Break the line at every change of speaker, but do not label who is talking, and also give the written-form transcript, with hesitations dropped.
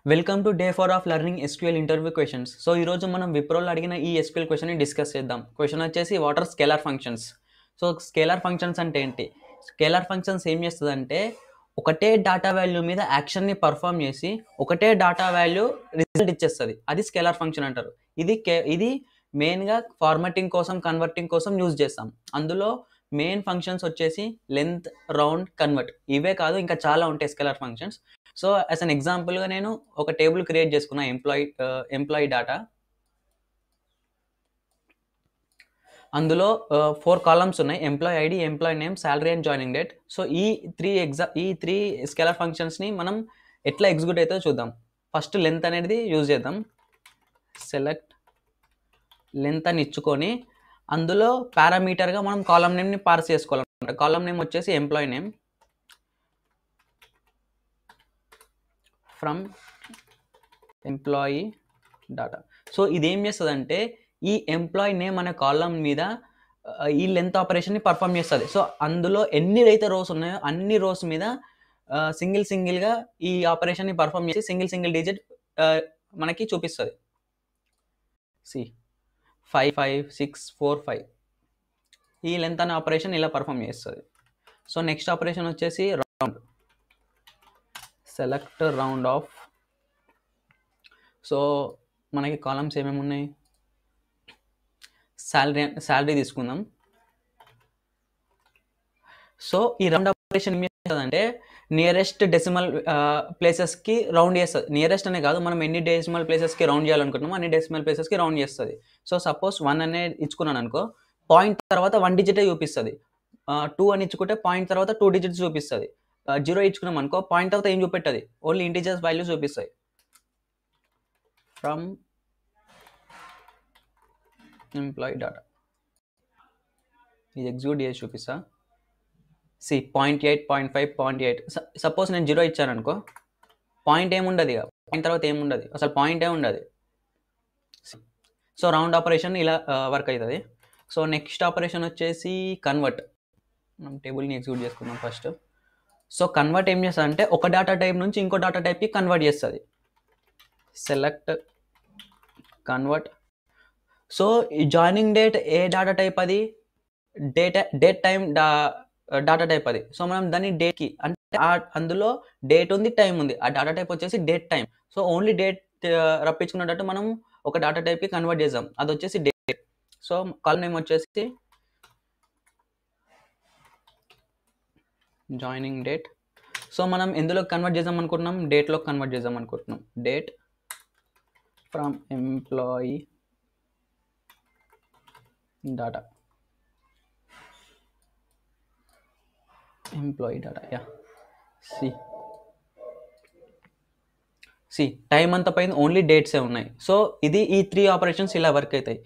Welcome to day 4 of learning SQL interview questions. So ఈరోజు మనం విప్రోలో అడిగిన ఈ ఎస్క్యూఎల్ క్వశ్చన్ని డిస్కస్ చేద్దాం. క్వశ్చన్ వచ్చేసి what are scalar functions. So scalar functions అంటే ఏంటి? స్కేలార్ ఫంక్షన్స్ ఏం చేస్తుందంటే ఒకటే డేటా వాల్యూ మీద యాక్షన్ని పర్ఫామ్ చేసి ఒకటే డేటా వాల్యూ రిజల్ట్ ఇచ్చేస్తుంది. అది స్కేలార్ ఫంక్షన్ అంటారు. ఇది మెయిన్గా ఫార్మాటింగ్ కోసం కన్వర్టింగ్ కోసం యూజ్ చేస్తాం. అందులో మెయిన్ ఫంక్షన్స్ వచ్చేసి లెంత్, రౌండ్, కన్వర్ట్. ఇవే కాదు ఇంకా చాలా ఉంటాయి scalar functions. So as an ఎగ్జాంపుల్గా నేను ఒక టేబుల్ క్రియేట్ చేసుకున్నా ఎంప్లాయీ డేటా. అందులో 4 కాలమ్స్ ఉన్నాయి. Employee ID, employee name, salary and joining date. So ఈ త్రీ స్కేలార్ ఫంక్షన్స్ని మనం ఎట్లా ఎగ్జిక్యూట్ అవుతుందో చూద్దాం. ఫస్ట్ లెంత్ అనేది యూజ్ చేద్దాం. సెలెక్ట్ లెంత్ అని ఇచ్చుకొని అందులో పారామీటర్గా మనం కాలమ్ నేమ్ని పార్స్ చేసుకోవాలన్నమాట. కాలమ్ నేమ్ వచ్చేసి employee name from employee data. So ఇదేం చేస్తుందంటే ఈ ఎంప్లాయీ నేమ్ అనే కాలమ్ మీద ఈ లెంత్ ఆపరేషన్ని పర్ఫామ్ చేస్తుంది. సో అందులో ఎన్ని అయితే రోస్ ఉన్నాయో అన్ని రోస్ మీద సింగిల్గా ఈ ఆపరేషన్ని పర్ఫామ్ చేసి సింగిల్ డిజిట్ మనకి చూపిస్తుంది. 5 5 6 4 5 ఈ లెంత్ అనే ఆపరేషన్ ఇలా పర్ఫామ్ చేస్తుంది. సో నెక్స్ట్ ఆపరేషన్ వచ్చేసి round. Select round of. So మనకి కాలమ్స్ ఏమేమి ఉన్నాయి? శాలరీ తీసుకుందాం. సో ఈ రౌండ్ ఆపరేషన్ ఏం చేస్తుందంటే నియరెస్ట్ డెసిమల్ ప్లేసెస్కి రౌండ్ చేస్తుంది. నియరెస్ట్ అనే కాదు, మనం ఎన్ని డెసిమల్ ప్లేసెస్కి రౌండ్ చేయాలనుకుంటున్నామో అన్ని డెసిమల్ ప్లేసెస్కి రౌండ్ చేస్తుంది. సో సపోజ్ 1 అనేది ఇచ్చుకున్నాను అనుకో, పాయింట్ తర్వాత 1 డిజిటే చూపిస్తుంది. 2 అని ఇచ్చుకుంటే పాయింట్ తర్వాత 2 డిజిట్స్ చూపిస్తుంది. 0 ఇచ్చుకున్నాం అనుకో, పాయింట్ తర్వాత ఏం చూపెట్టది, ఓన్లీ ఇంటిజర్స్ వాల్యూ చూపిస్తాయి. ఫ్రమ్ ఎంప్లాయీ డేటా ఇది ఎగ్జిక్యూట్ చేసి చూపిస్తా. 0.8 0.5 0.8. సపోజ్ నేను 0 ఇచ్చాను అనుకో, పాయింట్ ఏముండదు, ఇక పాయింట్ తర్వాత ఏముండదు, అసలు పాయింట్ ఏముండదు. సో రౌండ్ ఆపరేషన్ ఇలా వర్క్ అవుతుంది. సో నెక్స్ట్ ఆపరేషన్ వచ్చేసి కన్వర్ట్. మనం టేబుల్ని ఎగ్జిక్యూట్ చేసుకుందాం ఫస్ట్. సో కన్వర్ట్ ఏం చేస్తుంది అంటే ఒక డేటా టైప్ నుంచి ఇంకో డేటా టైప్కి కన్వర్ట్ చేస్తుంది. Select convert. సో ఈ జాయినింగ్ డేట్ ఏ డేటా టైప్? అది డేట్ టైం డేటా టైప్ అది. సో మనం దాన్ని డేట్కి అంటే అందులో డేట్ ఉంది, టైం ఉంది. ఆ డేటా టైప్ వచ్చేసి date time. So only date రప్పించుకున్నట్టు మనం ఒక డేటా టైప్కి కన్వర్ట్ చేద్దాం. అది వచ్చేసి డేట్. సో కాలమ్ నేమ్ వచ్చేసి జాయినింగ్ డేట్. సో మనం ఎందులో కన్వర్ట్ చేద్దాం అనుకుంటున్నాం? డేట్లో కన్వర్ట్ చేద్దాం అనుకుంటున్నాం. Date from employee data. Employee data yeah. సి టైం అంతా పైన ఓన్లీ డేట్సే ఉన్నాయి. సో ఇది ఈ 3 ఆపరేషన్స్ ఇలా వర్క్ అవుతాయి.